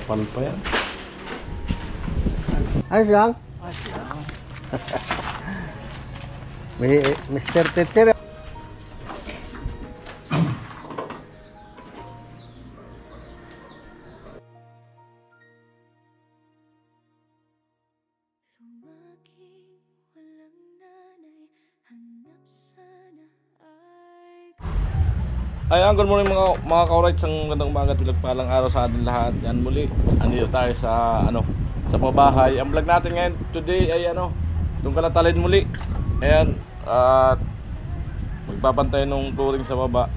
Kapal pa yan. Ayos lang. May Mr. Teacher. Ayan, good morning mga ka-alright. Ang gandang umaga, palang araw sa atin lahat. Yan muli, andito tayo sa sa pabahay. Ang vlog natin ngayon today ay doon ka natalin muli. Ayan, at magbabantay nung touring sa baba.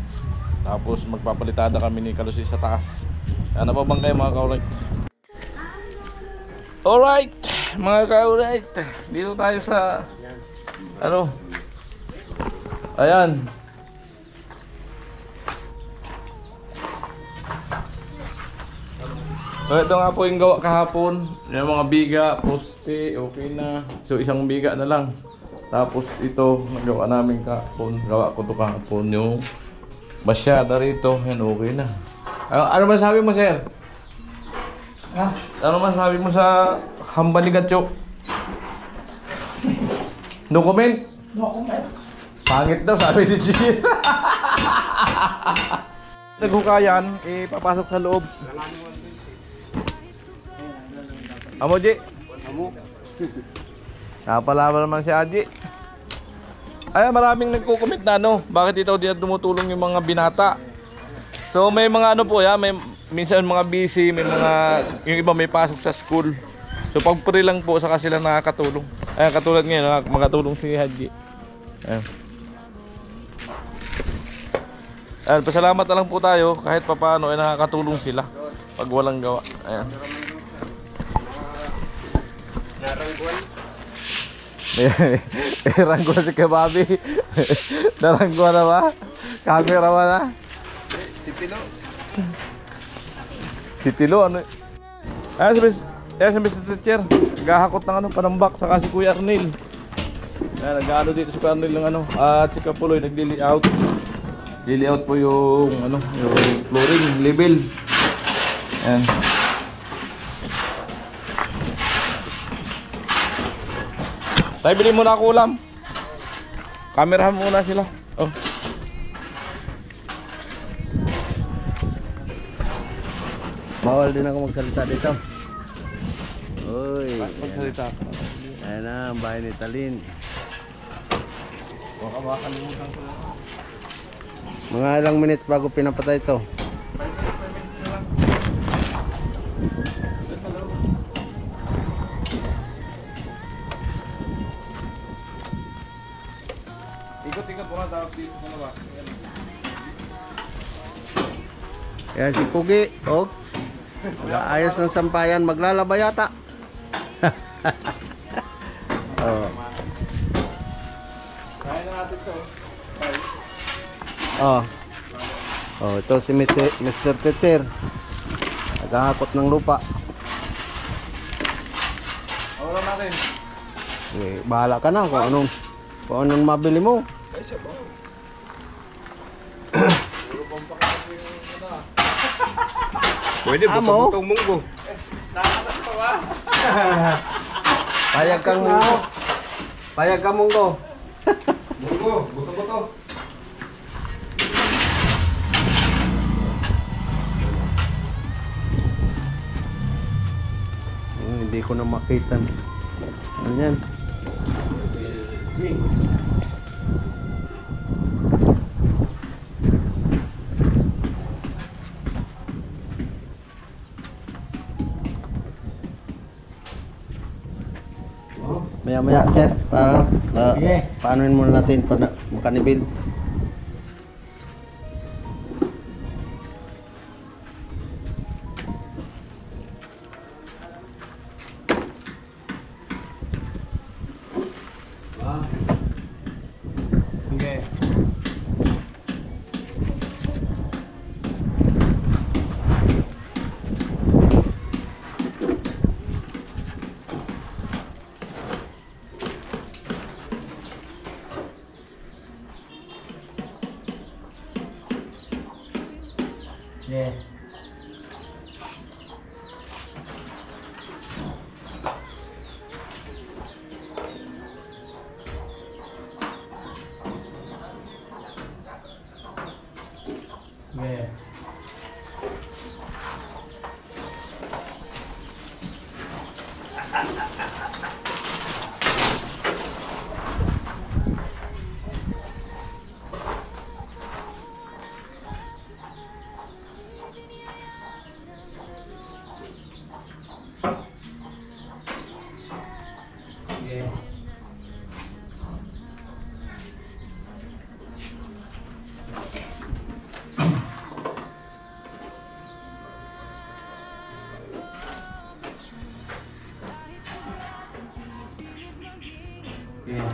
Tapos magpapalitada kami ni Kalusi sa taas. Ayan, napabang kayo mga ka-alright. Alright, mga ka-alright, dito tayo sa ayan. So ito nga po yung gawa kahapon. Yung mga biga, poste, okay na. So isang biga na lang. Tapos ito, nagawa namin kahapon. Gawa ko to kahapon yung basyada rito. Yan, okay na. Ano masabi mo, sir? Ha? Ano masabi mo sa hamba ni Gatcho? No comment? No comment. Pangit daw, sabi ni G. Naghukayan, papasok sa loob. Amo, Ji? Amo. Napalaban naman si Aji. Ay, maraming nagko-comment na bakit ito di tumutulong yung mga binata. So may mga po ya, may minsan mga busy, may mga yung iba may pasok sa school. So pag free lang po saka sila nakakatulong. Ay, katulad ngayon, makatulong si Haji. Ayun. Ayun, pasalamat na lang po tayo kahit papaano ay nakakatulong sila pag walang gawa. Ayan. Rangguan si Kebabi. Narangguan na ba? Camera ba na? Si Tilo ano? Ayan si Mr. Teacher. Gahakot ng panambak saka si Kuya Arnil. Ayan, nag-ano dito si Kuya Arnil ng at si Kapuloy nag-layout. Layout po yung yung flooring level. Ayan. Tayo, bili muna ako ulam. Kamerahan muna sila. Oh. Bawal din ako magsalita dito. Uy. Magsalita. Ayan na, ang bahay ni Talin. Baka makalimutan ko na. Mga ilang minutes bago pinapatay ito. Ikot-ikot muna tapos dito muna ba? Yan si Pugi. Oh. Ayos ng sampayan. Maglalaba yata. Oh. Kaya na natin ito. Oh. Oh, ito si Mr. Teacher. Naghahakot ng lupa. Wala natin. Bahala ka na kung anong mabili mo. Ay, siya ba? Pwede, butong-butong munggo. Nakatas pa ba? Payag kang munggo. Payag kang munggo. Munggo, buto-buto. Hindi ko na makita. Ano yan? Maya-maya, sir. Paanoin muna natin para makanibil. Okay. Yeah. Yeah. Yeah. Yeah.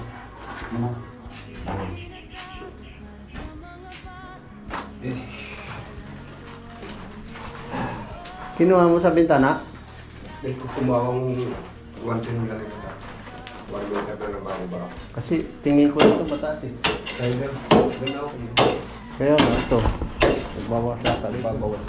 Kinuha mo sa bintana? Dahil ko kumawang 110 galing ka. 1 meter na bago ba? Kasi tingin ko ito mataas eh. Kaya ganda ako. Kaya nga ito. Nagbabawas na kali. Pagbawas.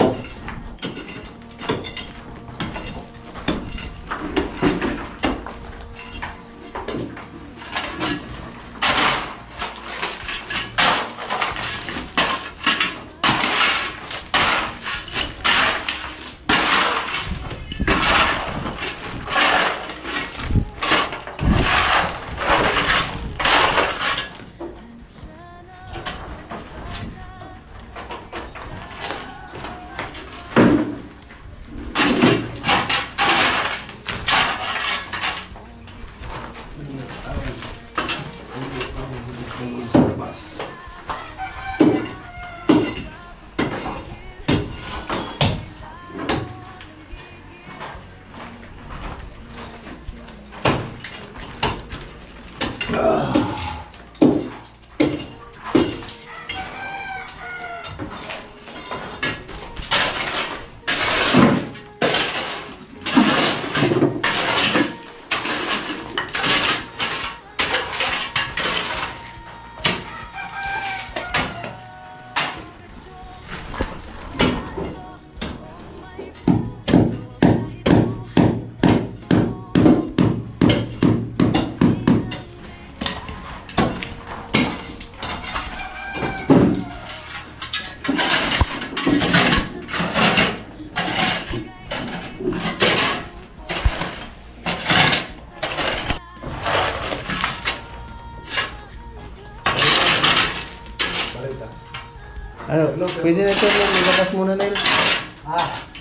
Ano, pwede na ito ilabas muna na yun.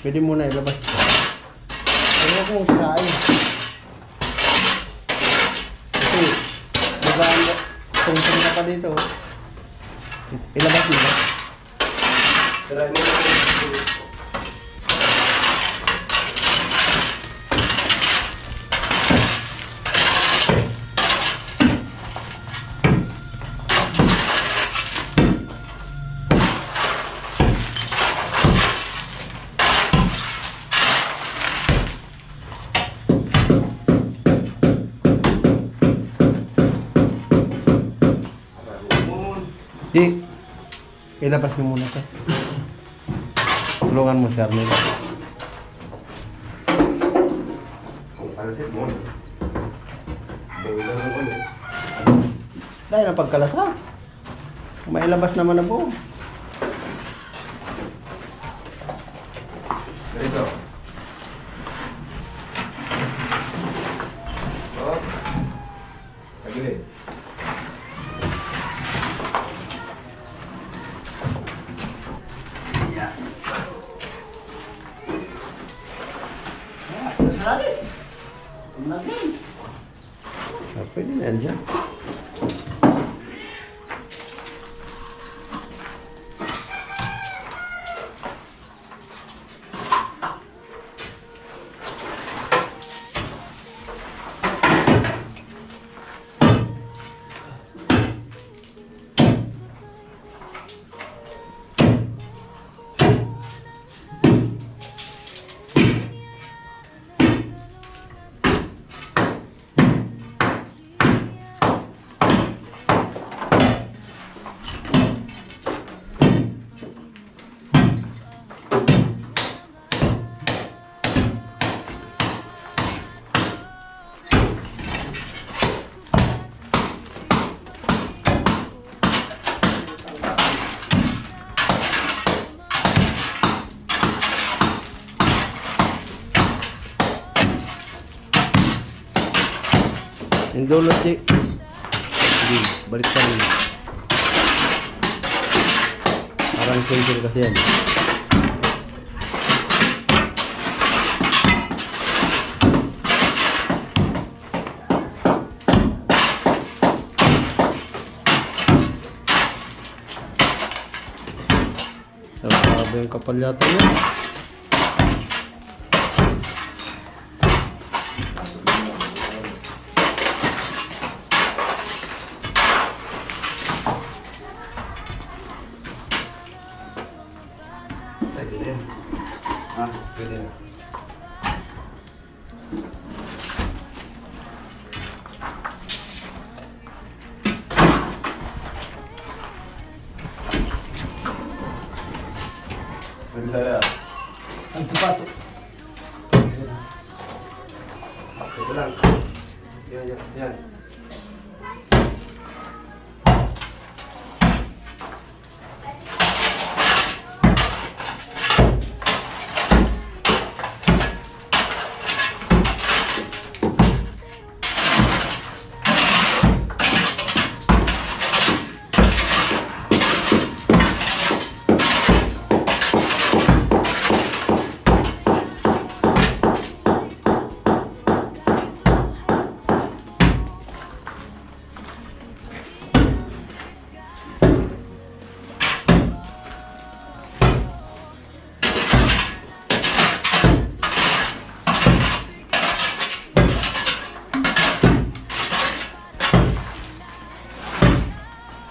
Pwede muna ilabas. Ano kung saan? Kasi, magaan na, tungtong na pa dito. Ilabas mo ba? Try mo na. Di, ilabas mo muna ito. Tulungan mo si Arnel. Ano siya mo? Bawala lang ulit. Dahil ang pagkalasa. Mailabas naman ang buo. Ganito. Oh. Tagilid. Pwede na yan dyan. Yung dulo, G. Hindi, balik ka rin. Parang cancel kasi yan. Sabi yung kapal yata yun. Pwede din. Ah, pwede na. Pwede tayo. Ang sapato. Ito lang. Yan.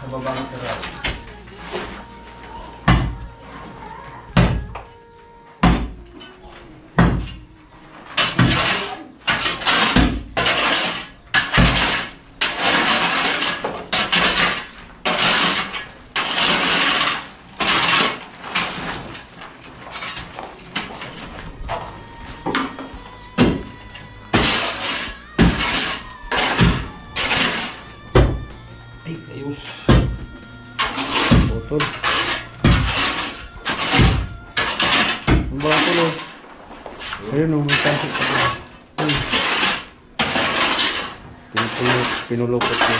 Sa baba ng tira. Ay, ayos. Botol. Ang botol oh. Ayun oh, may pasok pa rin. Pinulupot niya.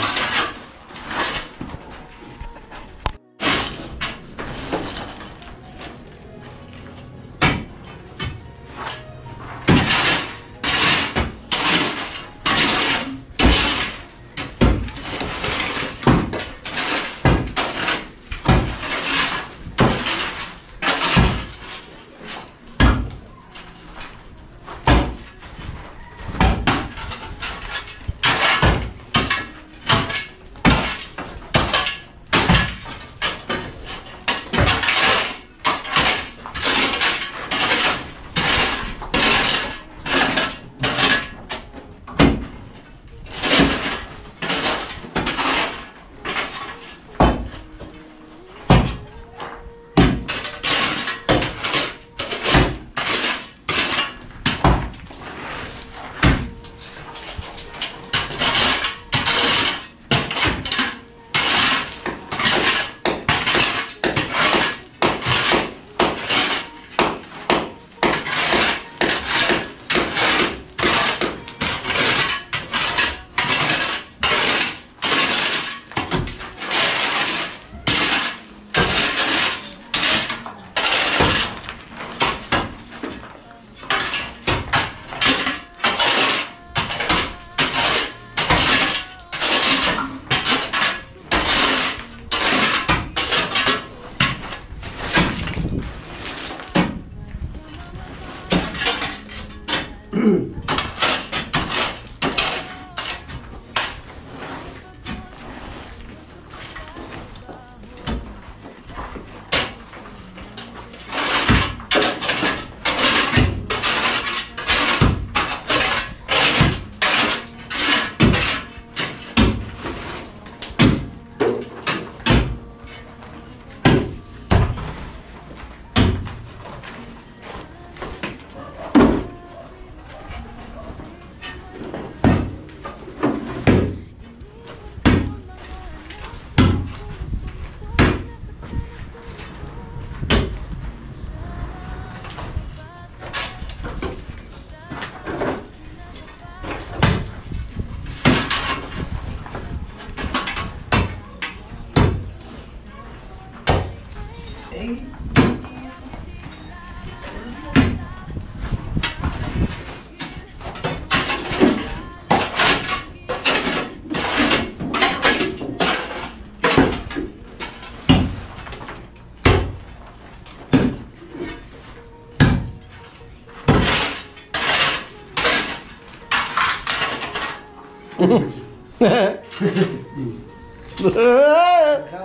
Kau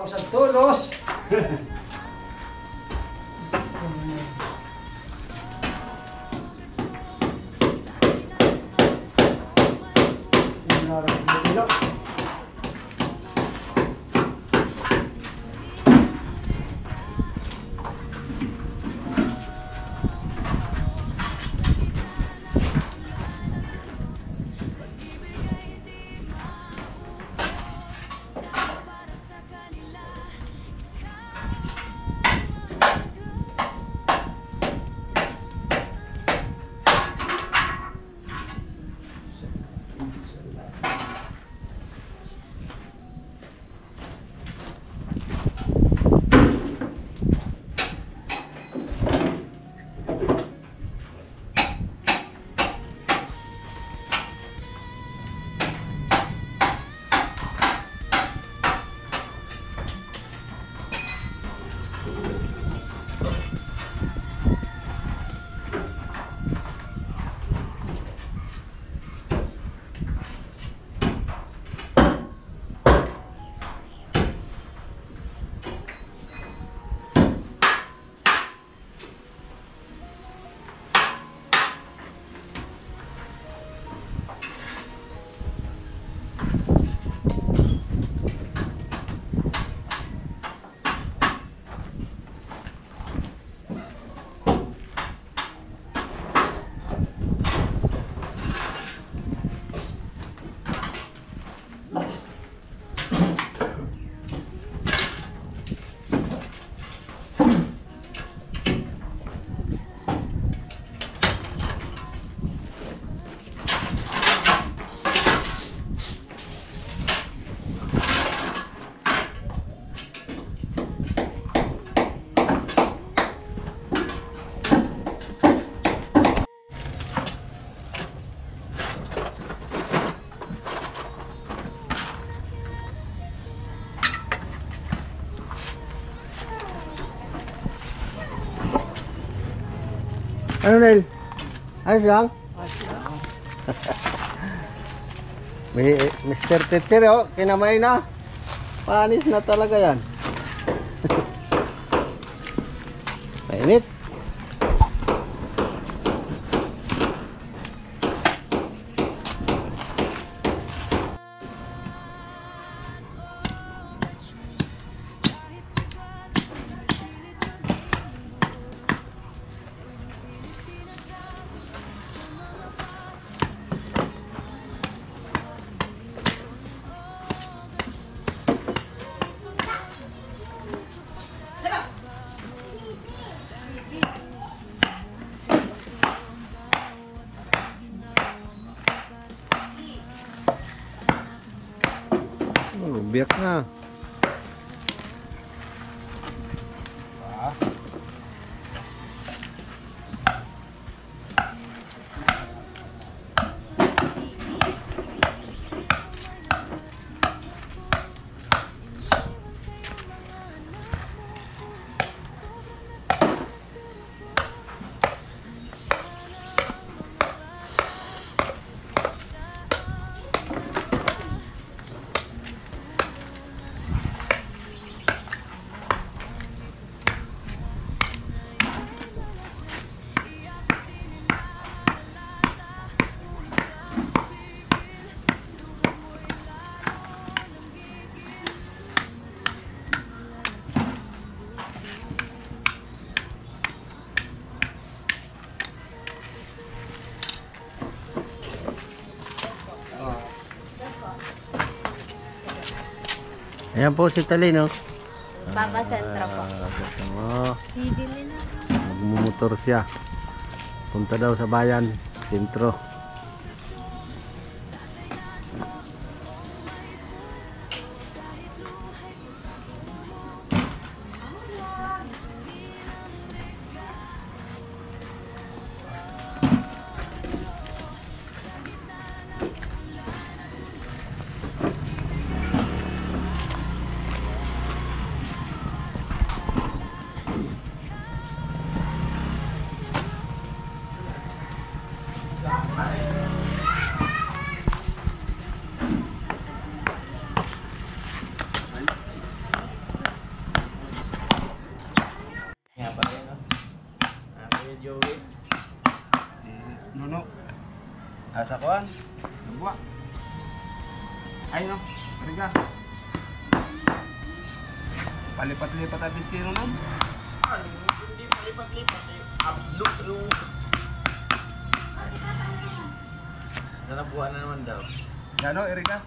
sa todos. Ano, Nel? Ayos lang? May Mr. Teacher, oh, kinamay na. Panis na talaga yan. Mainit. Biyak na. Ayan po si Talino. Papa Sentro po. Bibili na. Magmumotor siya. Punta daw sa bayan, sentro. Joey. Si Nuno. Asa kuan? Nagwa. Ay no, Riga. Palipat-lipat ang biskino nun. Hindi palipat-lipat eh. Upload yung... Sa nabuhan na naman daw. Ano, Erika?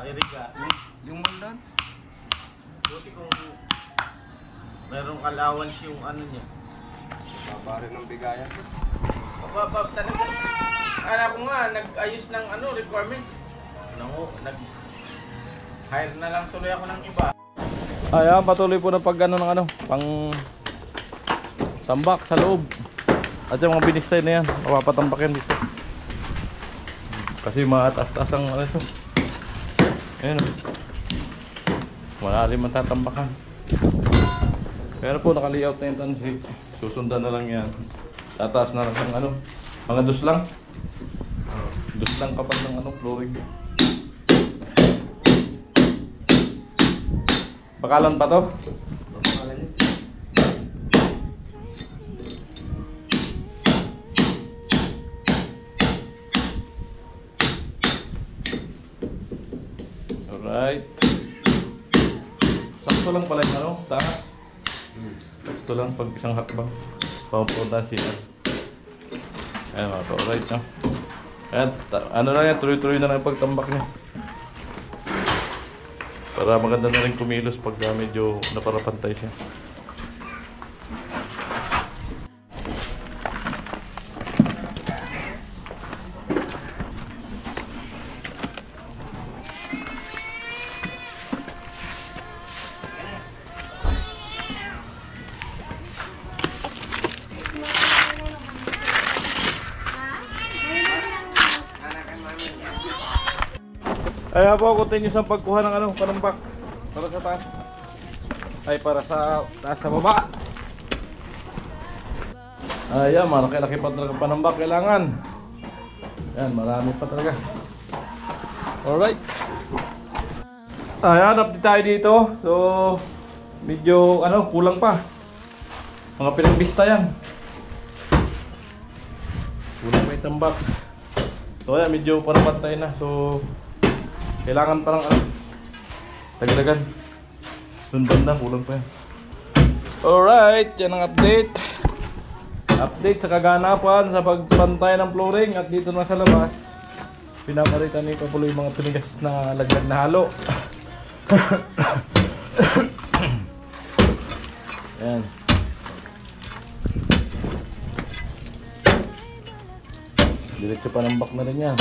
Erika. Yung doon? Buti kung merong allowance yung ano niya. Babari ng bigayan. Talaga. Kala ko nga, nag-ayos ng ano, requirements. Nag-hire na lang tuloy ako ng iba. Ayan, patuloy po ng pag ano ng ano, pang tambak sa loob. At yung mga binistay na yan, mapapatambakin dito. Kasi mataas-taas ang ano ito. Ayan o. Malalim ang tatambakan. Pero po naka-layout na yung tansi. Susundan na lang yan. Tataas na lang ng ano. Mga dus lang. Dus lang kapag ng ano, flooring. Bakalan pa to? Alright. Sakto lang pala yung ano, taas. Sakto lang pag isang hakbang. Papunta siya. Ayan mga to, alright no? Ayan, ano na yan, tuloy-tuloy na lang yung pagtambak niya. Para maganda na rin kumilos pag medyo naparapantay siya. Ayan po, continuous ang pagkuha ng ano, panambak. Para sa taas. Ay, para sa taas sa baba. Ayan, malaki-laki pa talaga panambak kailangan. Ayan, marami pa talaga. Alright. Ayan, update tayo dito. So, medyo ano, kulang pa. Mga pinagbista yan. Kulang pa yung tambak. So, ayan, medyo parapantay na. So, kailangan parang ano, dagdagan. Sundan na, kulang pa yan. Alright, yan ang update. Update sa kaganapan sa pagpantay ng flooring. At dito na sa labas, pinapalitan ni Kapulo yung mga pinigas na laglag na halo. Ayan. Diretso panambak na rin yan.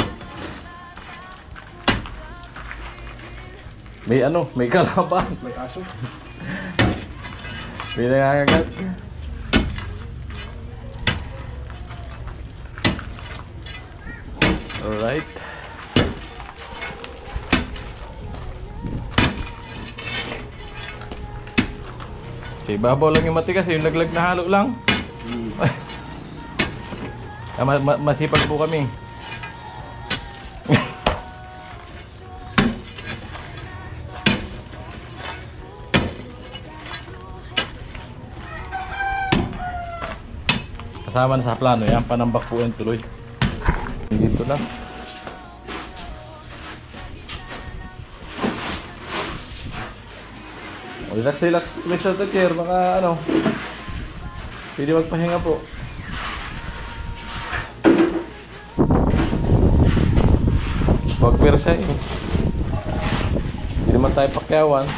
May ano, may kalaban. May aso. May nangangagat. Alright. Okay, babaw lang yung matigas, yung laglag na halo lang. Masipag po kami. Kasama na sa plano yan, panambak po yung tuloy. Dito lang. Relax sa chair, baka ano, pwede magpahinga po. Huwag pwersa eh. Hindi naman tayo pakyawan.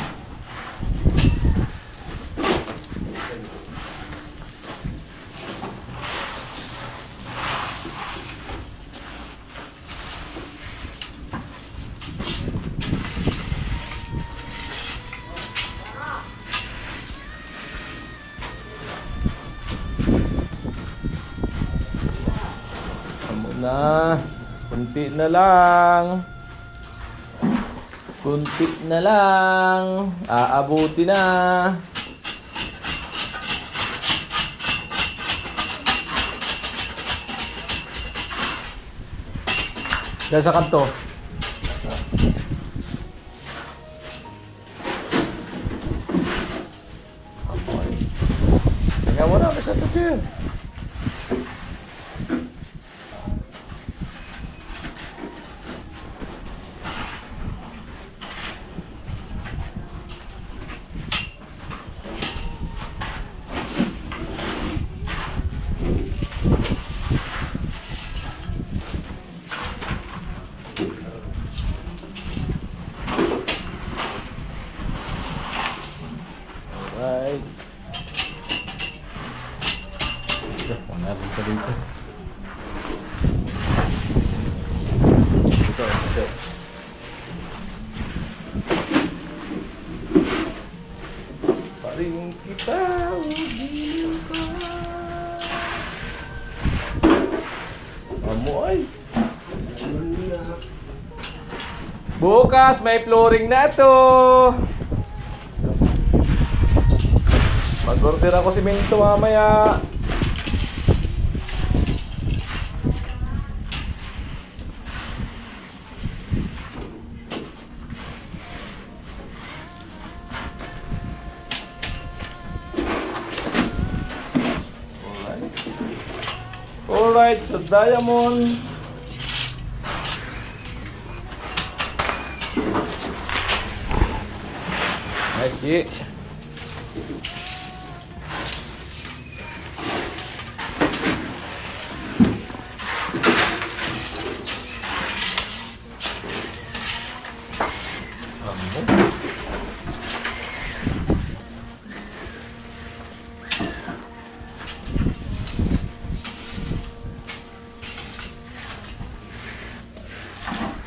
Na, kunti na lang. Kunti na lang. Aabuti na. Diyan sa kanto. Tingnan mo na, basta ito. Wala rin pa dito. Ito. Paring kita, udiyo ka. Amoy. Bukas may flooring na to. Mag-order ako simento mamaya. Alright, sa Diamond. Nice.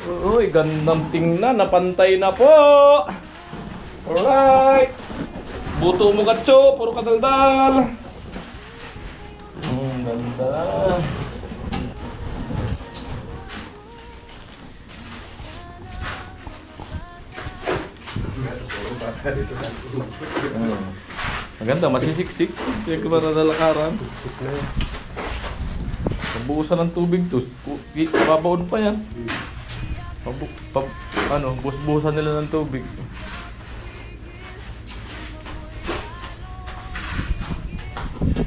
Uy, gandang tingnan, napantay na po. Alright. Buto mo gatso, puro kadaldal. Ganda. Maganda, masisiksik. Hindi ka ba nadalakaran? Pabuusan ng tubig to. Babaon pa yan. Busbusan nila ng tubig.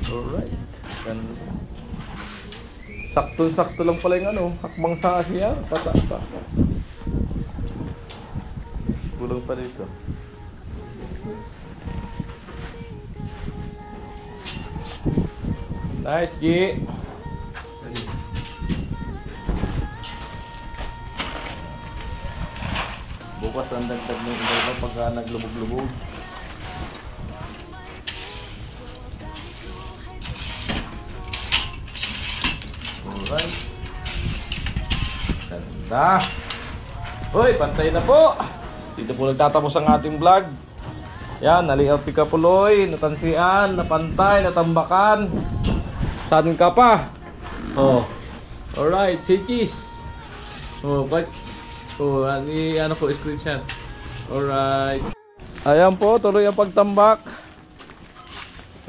Alright. Sakto-sakto lang pala yung hakbang sa Asia. Pataas pa. Kulang pa dito. Nice, G. Bukas ang dagdag ng iba pagka naglubog-lubog. Alright. Ganda. Uy, pantay na po. Dito po nagtatapos ang ating vlog. Yan, naliaw pikapuloy, natansian, napantay, natambakan. Saan ka pa? Oh. Alright, si Cheese. Oh, but ano po, screenshot. Alright. Ayan po, tuloy ang pagtambak.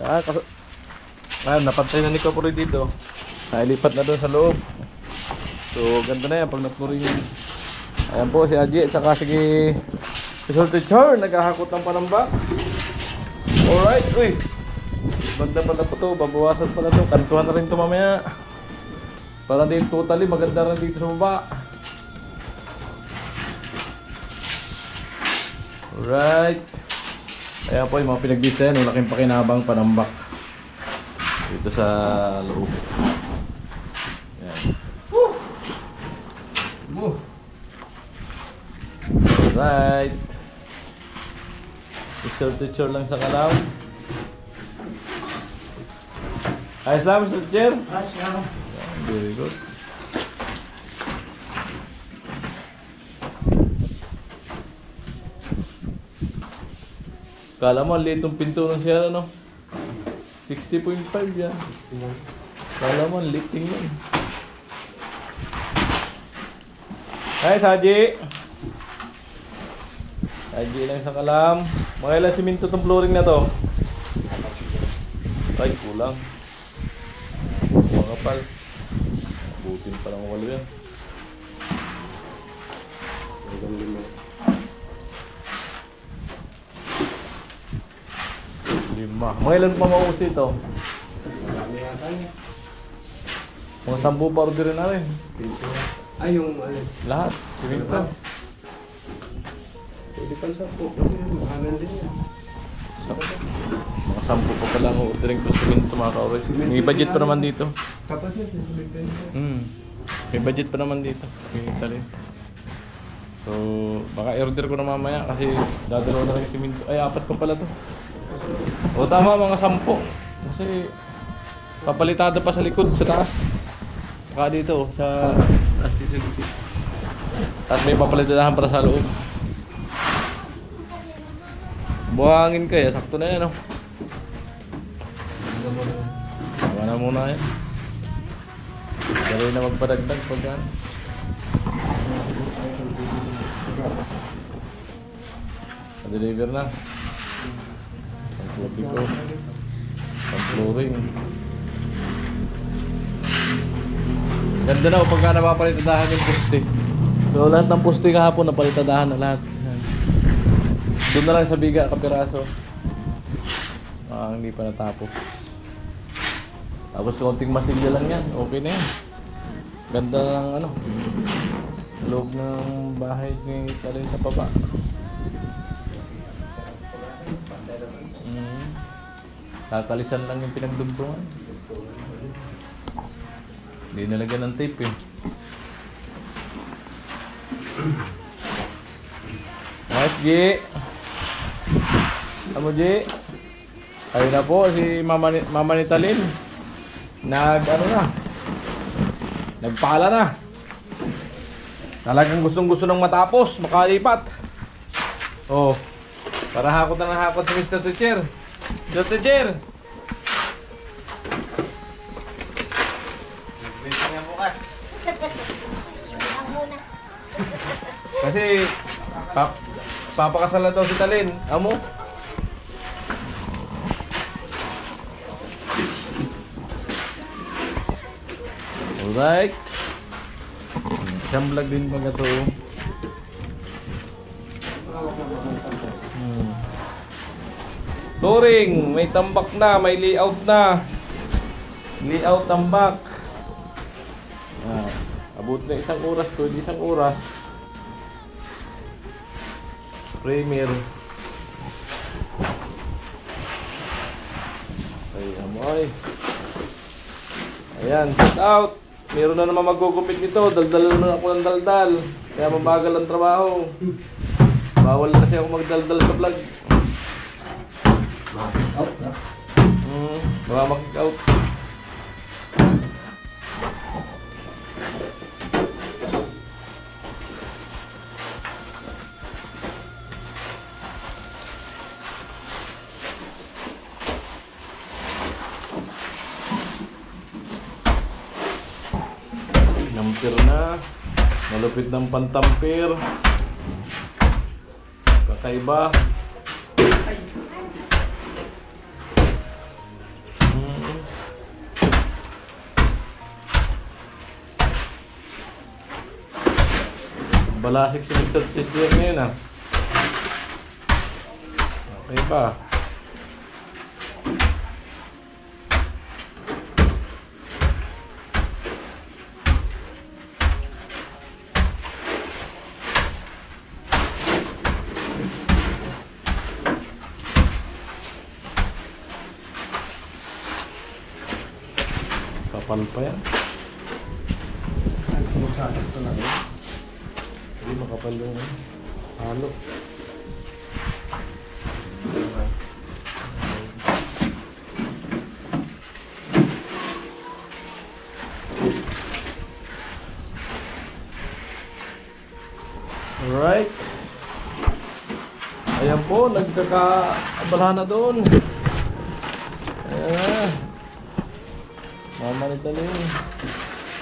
Ayan, napantay na ni Kapuloy dito. Nailipat na doon sa loob. So, ganda na yan pag napuri yun. Ayan po, si Aji at saka si Teacher, naghahakot ng panambak. Alright, uy. Maganda pala po ito, babawasan pala ito. Kantuhan na rin ito mamaya. Para din totally, maganda rin dito sa baba. Alright. Ayan po yung mga pinag-design, laking pakinabang panambak dito sa loob. Ayan. Alright. Teacher lang sa kalaw. Ayos lang, Mr. Teacher? Ayos lang. Very good. Kala mo, liit yung pinto ng siya, ano? 60.5 yan. Kala mo, liit tingnan. Hi, Saji! Saji lang sa kalam. Mga ilang siminto itong flooring na to? Ay, kulang. Makapal. Butin pa lang walo yan. Lima. Mga ilan pa mauusi ito? Marami yata niya. Mga 10 pa orderin na rin. Ay, yung ano. Lahat. Siminto. Pwede pang 10. Kasi makanan din yan. Mga 10 pa pala ang ordering ko siminto mga kauroy. May budget pa naman dito. Kapag yun, susunod ka yun. May budget pa naman dito. May talin. So, baka i-order ko na mamaya kasi dadalaw na rin yung siminto. Ay, 4 pa pala to. O tama, mga 10. Kasi Papalitado pa sa likod, sa taas. Saka dito, sa taas dito. Tapos may papalitadahan para sa loob. Buhangin kaya, sakto na yan, oh. Tama na muna yan. Dali na magpadagdag pag yan. Pa-deliver na. Pang-floppy ko. Pang-flooring. Ganda na, pagka napapalitadahan yung poste. So lahat ng poste kahapon napalitadahan na lahat. Doon na lang sa biga, kapiraso. Hindi pa natapos. Tapos konting masilya lang yan, okay na yan. Ganda ng ano, loob ng bahay ni Talin sa baba. Kakalisan lang yung pinagdugtungan. Hindi nalagyan ng tape eh. Nice, G. Amo, G. Ayun na po si Mama ni Talin. Nagpala na. Talagang gustong-gusto nang matapos, makalipat. Oh. Para hakot na ng hakot si Mr. Teacher. Mr. Teacher. Kasi papakasal na daw si Talin. Amo? Alright. Isang vlog din mga to. Flooring, may tambak na, may layout na. Layout tambak. Abot na isang oras to, isang oras. Premier. Ay, amoy. Ayan, shout out. Meron na naman magugupit nito. Daldal na ako ng daldal. Kaya mabagal ang trabaho. Bawal kasi ako magdaldal sa vlog. Out na. Baka mag-out. Nampir na. Malupit ng pantampir. Kakaiba. Balasik si Mr. Teacher ngayon ah. Okay ba? Kapal pa yan. Magsasakto na rin. Hindi makapal yung halo. Alright. Ayan po, nagkakaabalahan na doon. Ayan na. Mama ni Talin.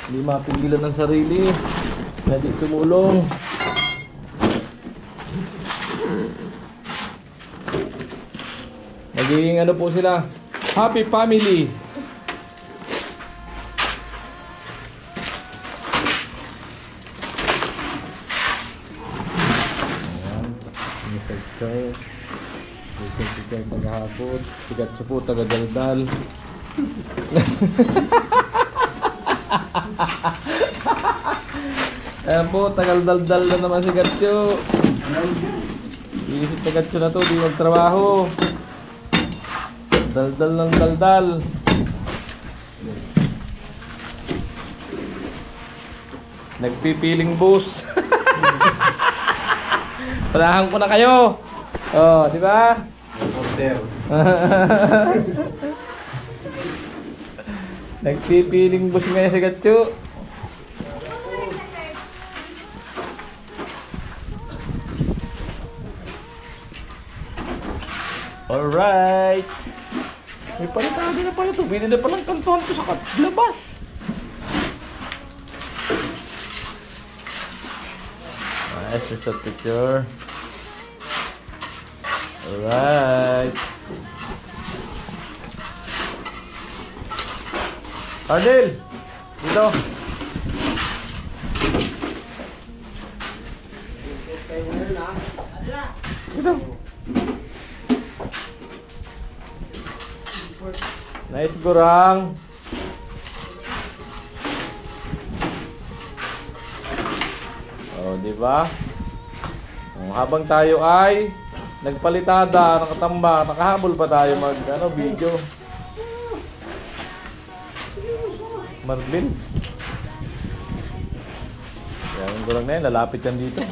Hindi mapigilan ng sarili. Kaya di tumulong. Magiging ano po sila, happy family. Ayan, Mr. Choy. Mr. Choy maghapon. Sigat sa po, taga-daldal. Ayan po, tagal-daldal na naman si Gatcho. Iisip na Gatcho na to, di magtrabaho. Daldal ng daldal. Nagpipiling bus. Panahan ko na kayo. Oh, di ba? Order. Nagpipiling bus ngayon si Gatsu. Alright. May palitado na pala ito. Bili na palang kantuhan ko sa labas. Nice, there's a picture. Alright. Ardel! Dito. Dito. Nice gurang. Oh, di ba? Habang tayo ay nagpalitada, nakatamba, nakahabol pa tayo mag video. Marlins. Yan gurang na yan, lalapit yan dito.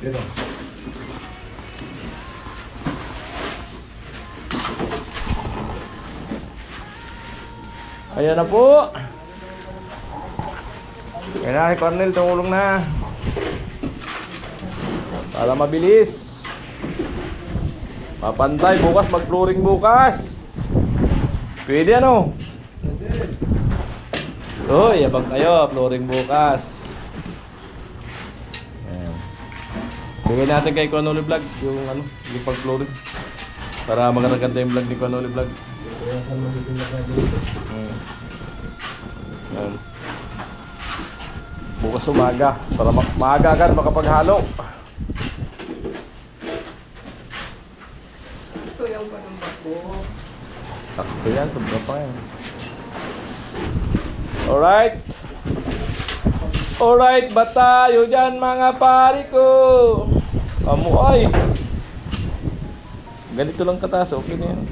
Dito. Ayan na po. Ayan na, Cornel, tumulong na. Para mabilis. Mapantay, bukas, mag-flooring bukas. Pwede ano? Uy, yabang kayo, flooring bukas. Ayan. Bigay natin kay Kuanoli Vlog yung yung pag-flooring. Para maganda yung vlog ni Kuanoli Vlog. Ayan. Bukas umaga para maaga agad makapaghalo. Ito yung panumbat ko. Sakto yan, sobra pa yan. Alright. Alright, ba tayo dyan mga pari ko? Ay. Ganito lang kataas, okay na yan.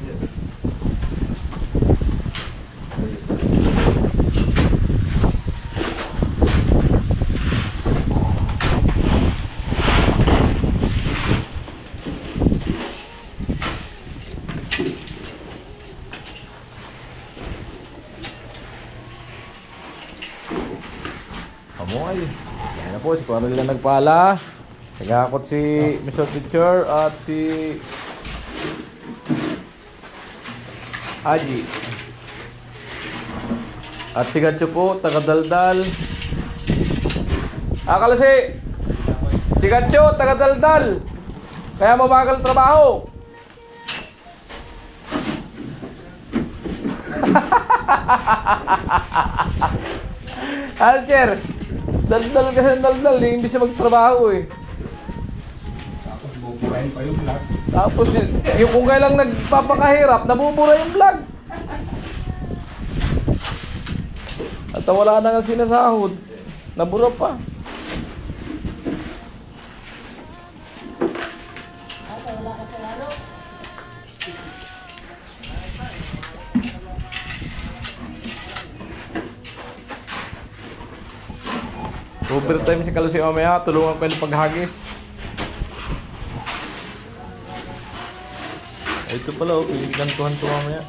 Amoy. Yan na po, si Kuya na nagpala. Nagakot si Mr. Teacher at si Aji. At si Gatcho po, taga-daldal. Akala si Gatcho, taga-daldal. Kaya mabagal trabaho. Alger, daldal kasi daldal, hindi siya magtrabaho eh. Tapos buburahin pa yung vlog. Tapos yung kung kailang nagpapakahirap, nabubura yung vlog. At wala na nga sinasahod, nabura pa. Overtime si Kalusi mamaya, tulungan ko yung paghagis. Ito pala, piligan to mamaya.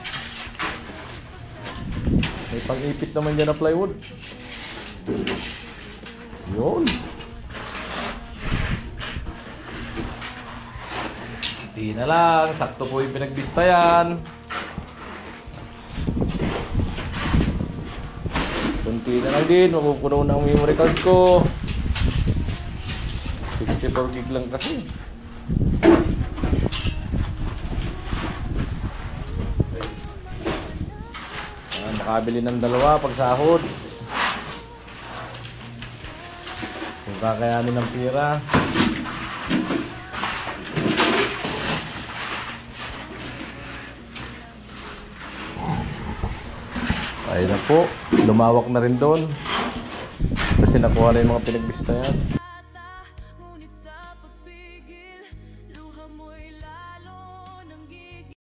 May pang-ipit naman dyan na plywood. Yun. Hindi na lang, sakto po yung pinagbista yan. Kunti na lang din, mapupuno na ang memory card ko. 64 gig lang kasi. Makabili ng dalawa pag sahod. Kung kakayanin ng pira. Ayun na po, lumawak na rin doon kasi nakuha na yung mga pinagbista yan.